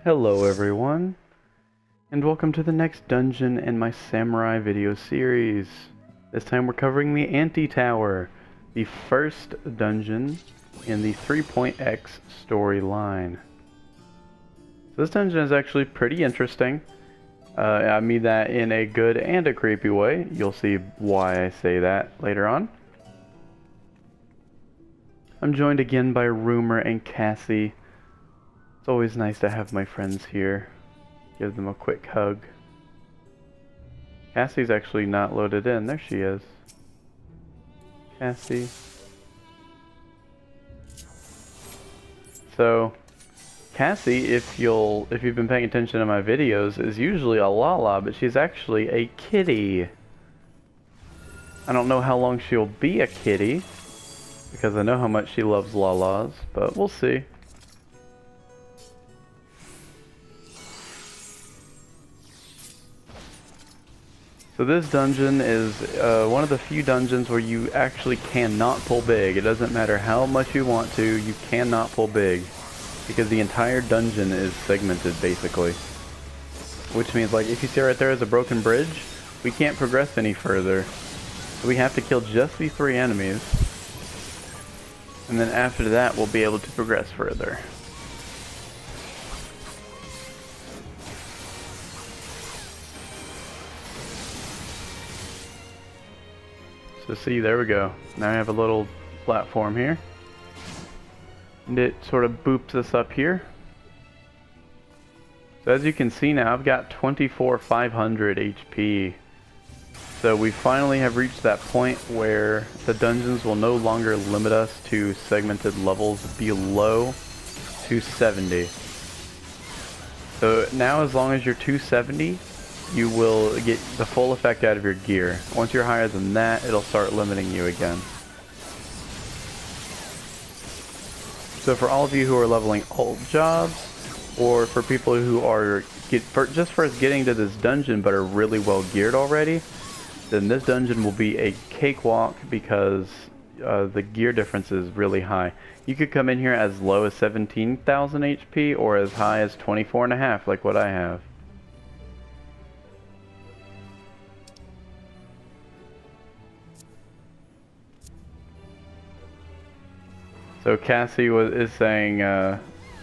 Hello everyone, and welcome to the next dungeon in my samurai video series. This time we're covering the Antitower, the first dungeon in the 3.x storyline. So this dungeon is actually pretty interesting. I mean that in a good and a creepy way. You'll see why I say that later on. I'm joined again by Rumor and Cassie. It's always nice to have my friends here. Give them a quick hug. Cassie's actually not loaded in. There she is. Cassie. So, Cassie, if you've been paying attention to my videos, is usually a Lala, but she's actually a kitty. I don't know how long she'll be a kitty, because I know how much she loves Lalas, but we'll see. So this dungeon is one of the few dungeons where you actually cannot pull big. It doesn't matter how much you want to, you cannot pull big. Because the entire dungeon is segmented, basically. Which means, like, if you see right there is a broken bridge, we can't progress any further. So we have to kill just these 3 enemies. And then after that, we'll be able to progress further. So see, there we go. Now I have a little platform here. And it sort of boops us up here. So as you can see now, I've got 24,500 HP. So we finally have reached that point where the dungeons will no longer limit us to segmented levels below 270. So now as long as you're 270, you will get the full effect out of your gear. Once you're higher than that, it'll start limiting you again. So for all of you who are leveling alt jobs, or for people who are just first getting to this dungeon but are really well geared already, then this dungeon will be a cakewalk because the gear difference is really high. You could come in here as low as 17,000 HP or as high as 24.5 like what I have. So Cassie is saying,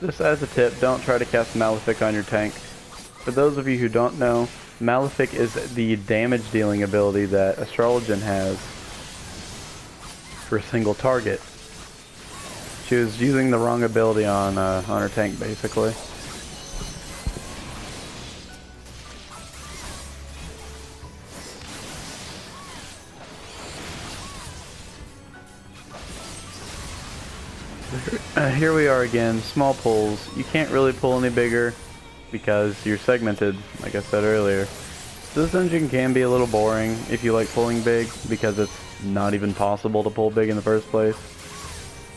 just as a tip, don't try to cast Malefic on your tank. For those of you who don't know, Malefic is the damage dealing ability that Astrologian has for a single target. She was using the wrong ability on her tank, basically. Here we are again, small pulls. You can't really pull any bigger because you're segmented, like I said earlier. So this dungeon can be a little boring if you like pulling big because it's not even possible to pull big in the first place.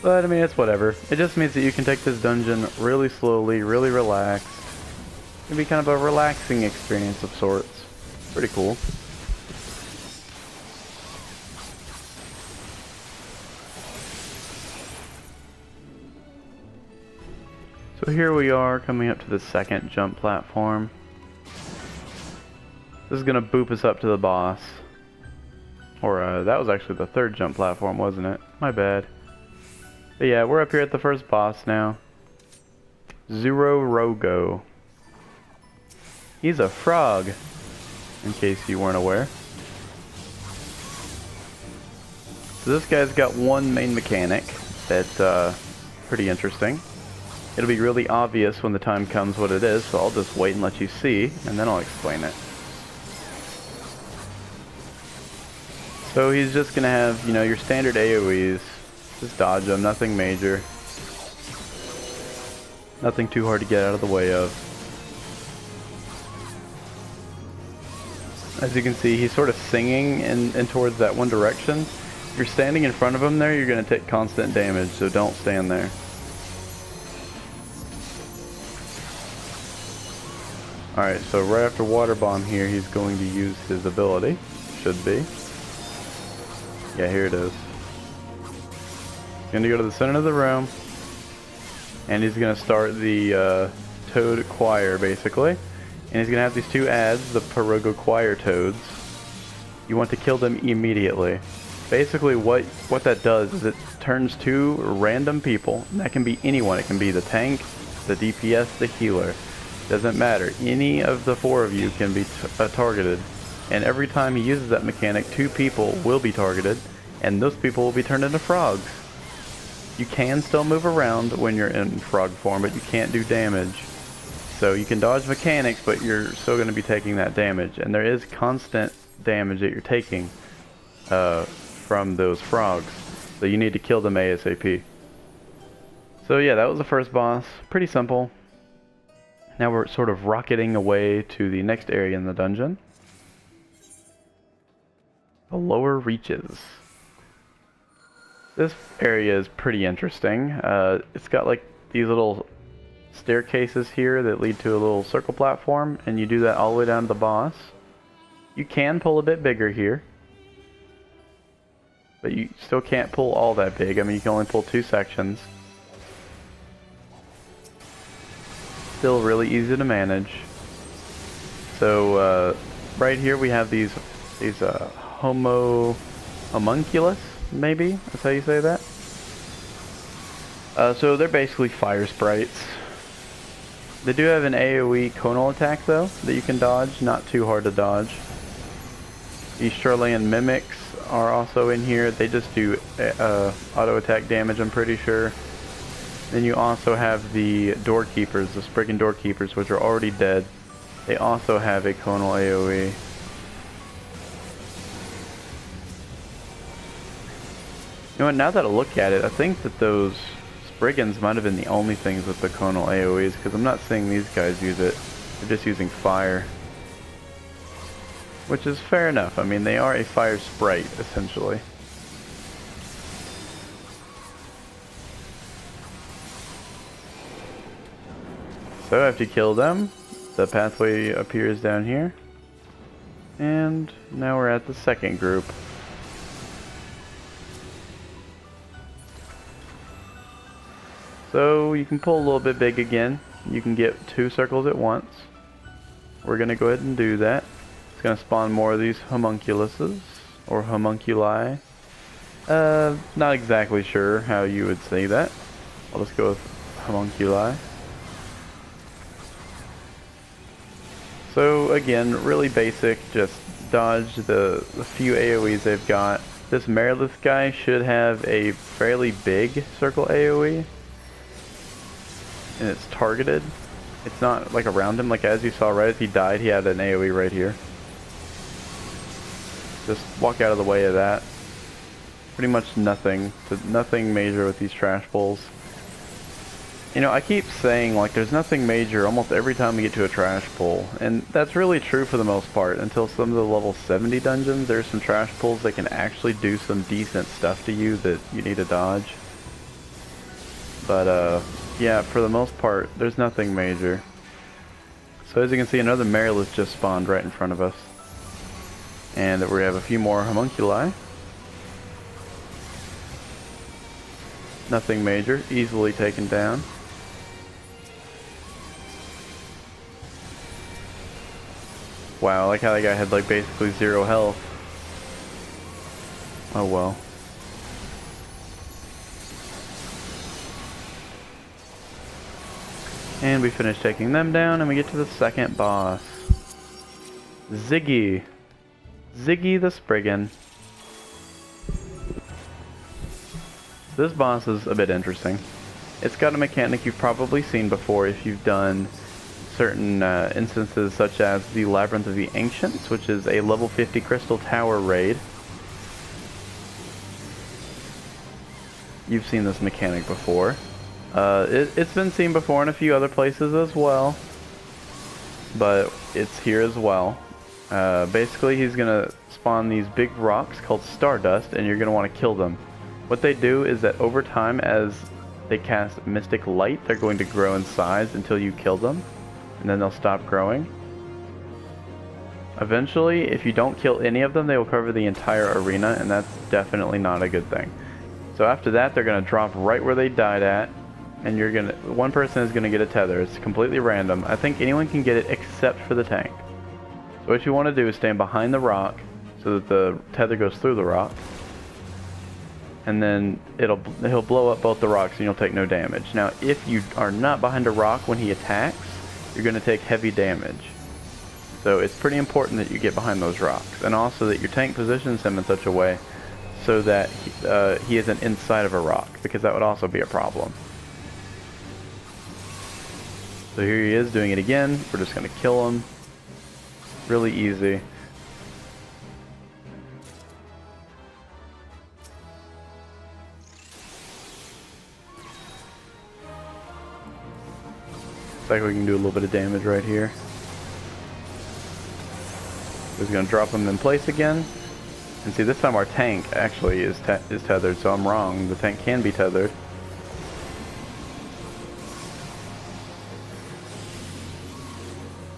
But I mean, it's whatever. It just means that you can take this dungeon really slowly, really relaxed. It can be kind of a relaxing experience of sorts. Pretty cool. So here we are coming up to the second jump platform. This is gonna boop us up to the boss. Or that was actually the third jump platform, wasn't it? My bad. But yeah, we're up here at the first boss now. Zero Rogo. He's a frog, in case you weren't aware. So this guy's got one main mechanic that's pretty interesting. It'll be really obvious when the time comes what it is, so I'll just wait and let you see, and then I'll explain it. So he's just gonna have, you know, your standard AoEs. Just dodge them, nothing major. Nothing too hard to get out of the way of. As you can see, he's sort of singing in towards that one direction. If you're standing in front of him there, you're gonna take constant damage, so don't stand there. Alright, so right after Water Bomb here, he's going to use his ability. Should be. Yeah, here it is. He's going to go to the center of the room, and he's going to start the toad choir, basically. And he's going to have these two ads, the Pirogo choir toads. You want to kill them immediately. Basically what that does is it turns two random people, and that can be anyone. It can be the tank, the DPS, the healer. Doesn't matter. Any of the four of you can be targeted. And every time he uses that mechanic, two people will be targeted, and those people will be turned into frogs. You can still move around when you're in frog form, but you can't do damage. So you can dodge mechanics, but you're still going to be taking that damage. And there is constant damage that you're taking from those frogs. So you need to kill them ASAP. So yeah, that was the first boss. Pretty simple. Now we're sort of rocketing away to the next area in the dungeon. The lower reaches. This area is pretty interesting. It's got like these little staircases here that lead to a little circle platform, and you do that all the way down to the boss. You can pull a bit bigger here, but you still can't pull all that big. I mean, you can only pull 2 sections. Still really easy to manage. So right here we have these homunculus, maybe that's how you say that. So they're basically fire sprites. They do have an AoE conal attack though that you can dodge, not too hard to dodge. These Charlayan mimics are also in here. They just do auto attack damage, I'm pretty sure. Then you also have the doorkeepers, the Spriggan doorkeepers, which are already dead. They also have a conal AoE. You know what, now that I look at it, I think that those Spriggans might have been the only things with the conal AoEs, because I'm not seeing these guys use it. They're just using fire. Which is fair enough. I mean, they are a fire sprite, essentially. So after you kill them, the pathway appears down here. And now we're at the second group. So you can pull a little bit big again. You can get 2 circles at once. We're going to go ahead and do that. It's going to spawn more of these homunculuses, or homunculi. Not exactly sure how you would say that. I'll just go with homunculi. So again, really basic, just dodge the few AoEs they've got. This Merilith guy should have a fairly big circle AoE. And it's targeted. It's not like around him, like as you saw right as he died, he had an AoE right here. Just walk out of the way of that. Pretty much nothing major with these trash pulls. You know, I keep saying like there's nothing major almost every time we get to a trash pull, and that's really true for the most part until some of the level 70 dungeons. There's some trash pulls that can actually do some decent stuff to you that you need to dodge. But yeah, for the most part, there's nothing major. So as you can see, another Merilith just spawned right in front of us. And we have a few more homunculi. Nothing major, easily taken down. Wow, I like how that guy had like basically 0 health. Oh well. And we finish taking them down, and we get to the second boss. Ziggy. Ziggy the Spriggan. So this boss is a bit interesting. It's got a mechanic you've probably seen before if you've done certain instances such as the Labyrinth of the Ancients, which is a level 50 Crystal Tower raid. You've seen this mechanic before. It's been seen before in a few other places as well, but it's here as well. Basically, he's gonna spawn these big rocks called Stardust, and you're gonna want to kill them. What they do is that over time, as they cast Mystic Light, they're going to grow in size until you kill them, and then they'll stop growing. Eventually, if you don't kill any of them, they will cover the entire arena, and that's definitely not a good thing. So after that, they're going to drop right where they died at, and one person is gonna get a tether. It's completely random. I think anyone can get it except for the tank. So what you want to do is stand behind the rock so that the tether goes through the rock, and then he'll blow up both the rocks and you'll take no damage. Now if you are not behind a rock when he attacks, you're going to take heavy damage. So it's pretty important that you get behind those rocks, and also that your tank positions him in such a way so that he isn't inside of a rock, because that would also be a problem. So here he is doing it again. We're just going to kill him. Really easy. Looks like we can do a little bit of damage right here. Just going to drop him in place again. And see, this time our tank actually is tethered, so I'm wrong. The tank can be tethered.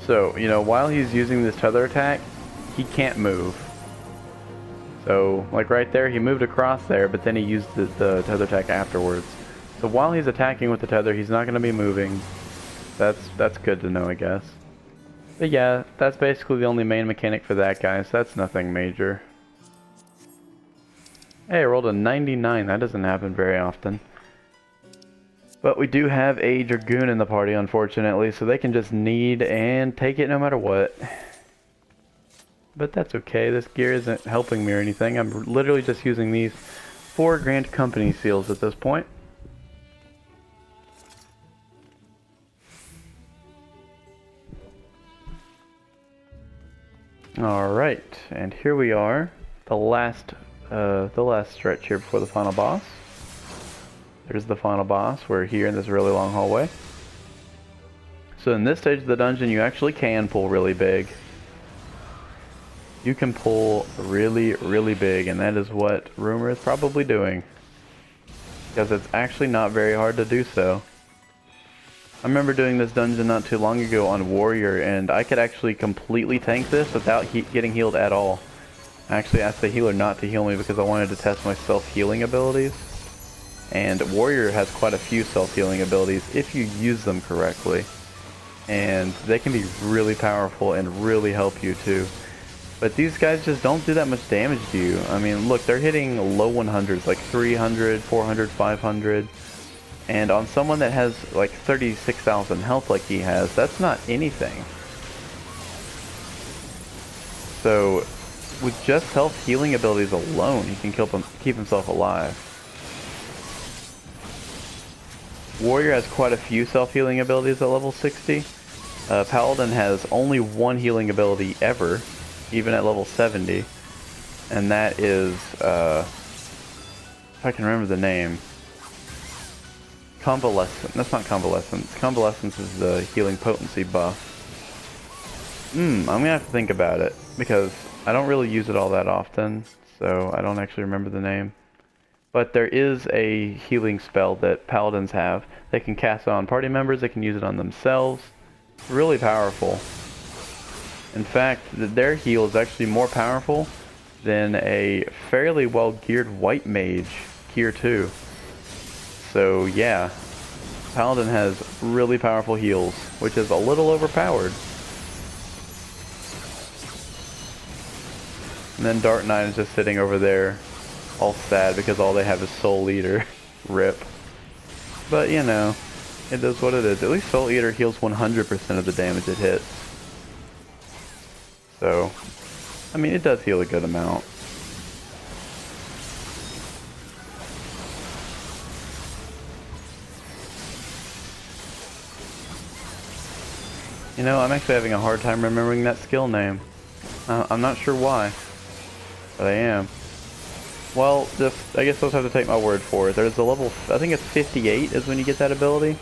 So, you know, while he's using this tether attack, he can't move. So, like right there, he moved across there, but then he used the tether attack afterwards. So while he's attacking with the tether, he's not going to be moving. That's good to know, I guess. But yeah, that's basically the only main mechanic for that guy, so that's nothing major. Hey, I rolled a 99. That doesn't happen very often. But we do have a Dragoon in the party, unfortunately, so they can just need and take it no matter what. But that's okay. This gear isn't helping me or anything. I'm literally just using these 4 Grand Company seals at this point. Alright, and here we are. The last stretch here before the final boss. There's the final boss. We're here in this really long hallway. So in this stage of the dungeon, you actually can pull really big. You can pull really, really big, and that is what Rumor is probably doing. Because it's actually not very hard to do so. I remember doing this dungeon not too long ago on Warrior, and I could actually completely tank this without getting healed at all. I actually asked the healer not to heal me because I wanted to test my self-healing abilities. And Warrior has quite a few self-healing abilities if you use them correctly. And they can be really powerful and really help you too. But these guys just don't do that much damage to you. I mean, look, they're hitting low 100s, like 300, 400, 500. And on someone that has like 36,000 health like he has, that's not anything. So, with just self-healing abilities alone, he can keep himself alive. Warrior has quite a few self-healing abilities at level 60. Paladin has only one healing ability ever, even at level 70. And that is, if I can remember the name, Convalescent. That's not Convalescence. Convalescence is the healing potency buff. I'm gonna have to think about it, because I don't really use it all that often, so I don't actually remember the name. But there is a healing spell that paladins have. They can cast it on party members, they can use it on themselves. It's really powerful. In fact, their heal is actually more powerful than a fairly well-geared white mage gear 2. So yeah, Paladin has really powerful heals, which is a little overpowered. And then Dark Knight is just sitting over there, all sad because all they have is Soul Eater. Rip. But you know, it is what it is. At least Soul Eater heals 100% of the damage it hits. So, I mean, it does heal a good amount. You know, I'm actually having a hard time remembering that skill name. I'm not sure why, but I am. Well, I guess I'll just have to take my word for it. There's a level, I think it's 58 is when you get that ability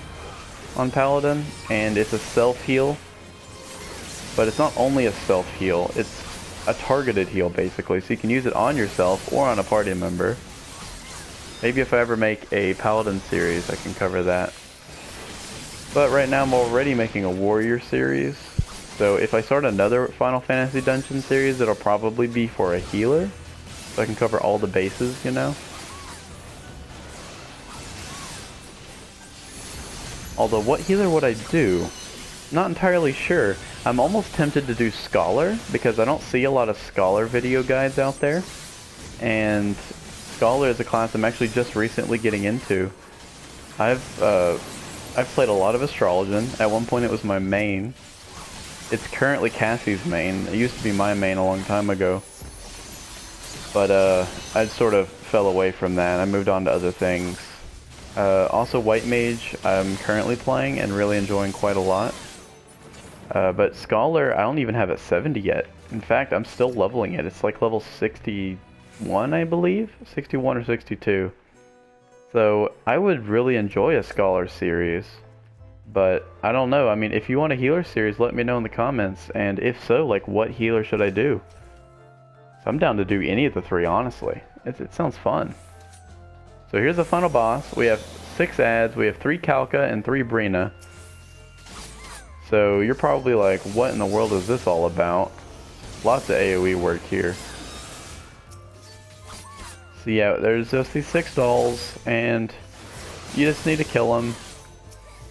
on Paladin, and it's a self-heal. But it's not only a self-heal, it's a targeted heal basically, so you can use it on yourself or on a party member. Maybe if I ever make a Paladin series, I can cover that. But right now I'm already making a Warrior series, so if I start another Final Fantasy Dungeon series, it'll probably be for a healer, so I can cover all the bases, you know? Although, what healer would I do? Not entirely sure. I'm almost tempted to do Scholar, because I don't see a lot of Scholar video guides out there. And Scholar is a class I'm actually just recently getting into. I've played a lot of Astrologian. At one point it was my main. It's currently Cassie's main. It used to be my main a long time ago. But I sort of fell away from that. I moved on to other things. Also White Mage I'm currently playing and really enjoying quite a lot. But Scholar, I don't even have it 70 yet. In fact, I'm still leveling it. It's like level 61, I believe? 61 or 62. So I would really enjoy a Scholar series. But I don't know. I mean, if you want a healer series, let me know in the comments. And if so, like, what healer should I do? So I'm down to do any of the three, honestly. It sounds fun. So here's the final boss. We have 6 ads. We have 3 Calca and 3 Brina. So you're probably like, what in the world is this all about? Lots of AoE work here. So yeah, there's just these 6 dolls, and you just need to kill them.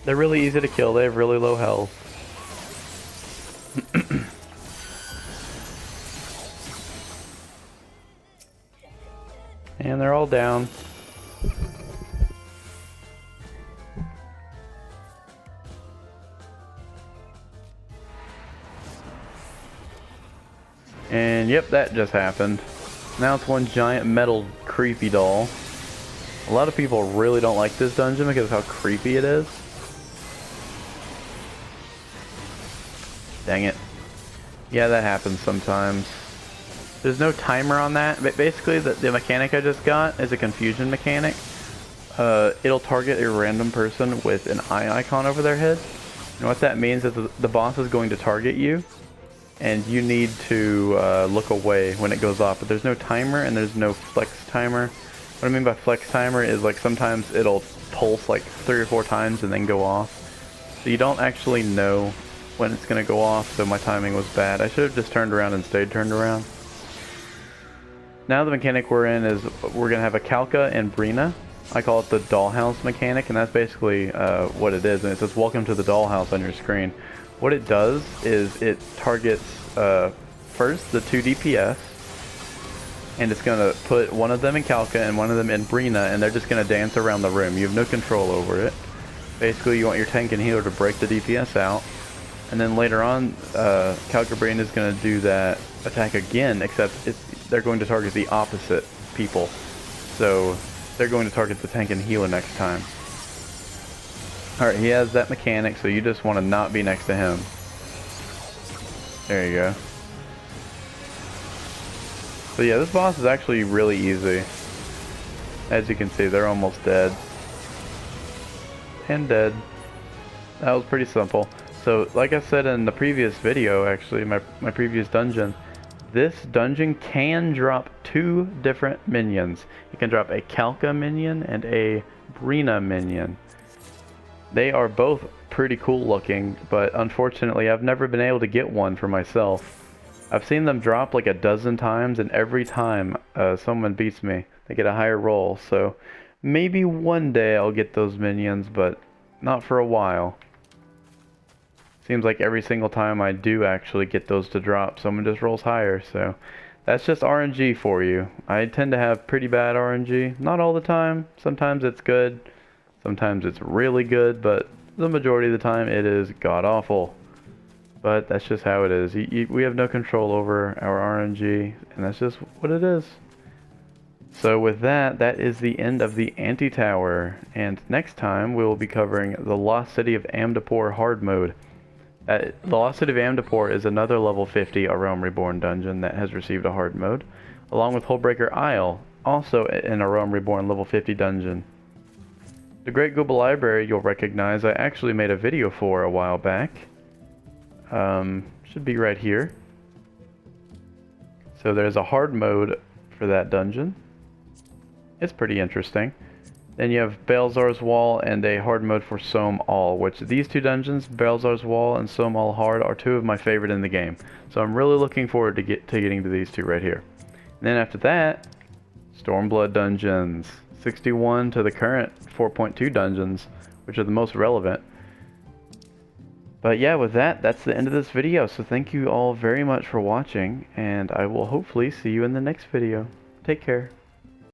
They're really easy to kill. They have really low health. And they're all down. And yep, that just happened. Now it's one giant metal creepy doll. A lot of people really don't like this dungeon because of how creepy it is. Dang it. Yeah, that happens sometimes. There's no timer on that, but basically the mechanic I just got is a confusion mechanic. It'll target a random person with an eye icon over their head. And what that means is the boss is going to target you, and you need to look away when it goes off. But there's no timer and there's no flex timer. What I mean by flex timer is like sometimes it'll pulse like 3 or 4 times and then go off. So you don't actually know when it's going to go off, so my timing was bad. I should have just turned around and stayed turned around. Now the mechanic we're in is we're going to have a Calca and Brina. I call it the Dollhouse Mechanic, and that's basically what it is. And it says, welcome to the Dollhouse on your screen. What it does is it targets first the 2 DPS, and it's going to put one of them in Calca and one of them in Brina, and they're just going to dance around the room. You have no control over it. Basically, you want your tank and healer to break the DPS out, and then later on, Calca Brina is going to do that attack again, except they're going to target the opposite people. So they're going to target the tank and healer next time. Alright, he has that mechanic, so you just want to not be next to him. There you go. So yeah, this boss is actually really easy. As you can see, they're almost dead. And dead. That was pretty simple. So, like I said in the previous video, actually, my previous dungeon, this dungeon can drop 2 different minions. It can drop a Calca minion and a Brina minion. They are both pretty cool looking, but unfortunately I've never been able to get one for myself. I've seen them drop like a dozen times, and every time someone beats me, they get a higher roll. So maybe one day I'll get those minions, but not for a while. Seems like every single time I do actually get those to drop, someone just rolls higher. So that's just RNG for you. I tend to have pretty bad RNG. Not all the time. Sometimes it's good. Sometimes it's really good, but the majority of the time it is god-awful. But that's just how it is. We have no control over our RNG, and that's just what it is. So with that, that is the end of the Antitower. And next time, we will be covering the Lost City of Antitower hard mode. The Lost City of Antitower is another level 50 A Realm Reborn dungeon that has received a hard mode, along with Hullbreaker Isle, also in A Realm Reborn level 50 dungeon. The Great Gooba Library you'll recognize I actually made a video for a while back. Should be right here. So there's a hard mode for that dungeon. It's pretty interesting. Then you have Balzar's Wall and a hard mode for Sohm All, which these 2 dungeons, Balzar's Wall and Sohm All Hard, are 2 of my favorite in the game. So I'm really looking forward to getting to these 2 right here. And then after that, Stormblood dungeons. 61 to the current 4.2 dungeons, which are the most relevant. But yeah, with that, that's the end of this video. So thank you all very much for watching, and I will hopefully see you in the next video. Take care.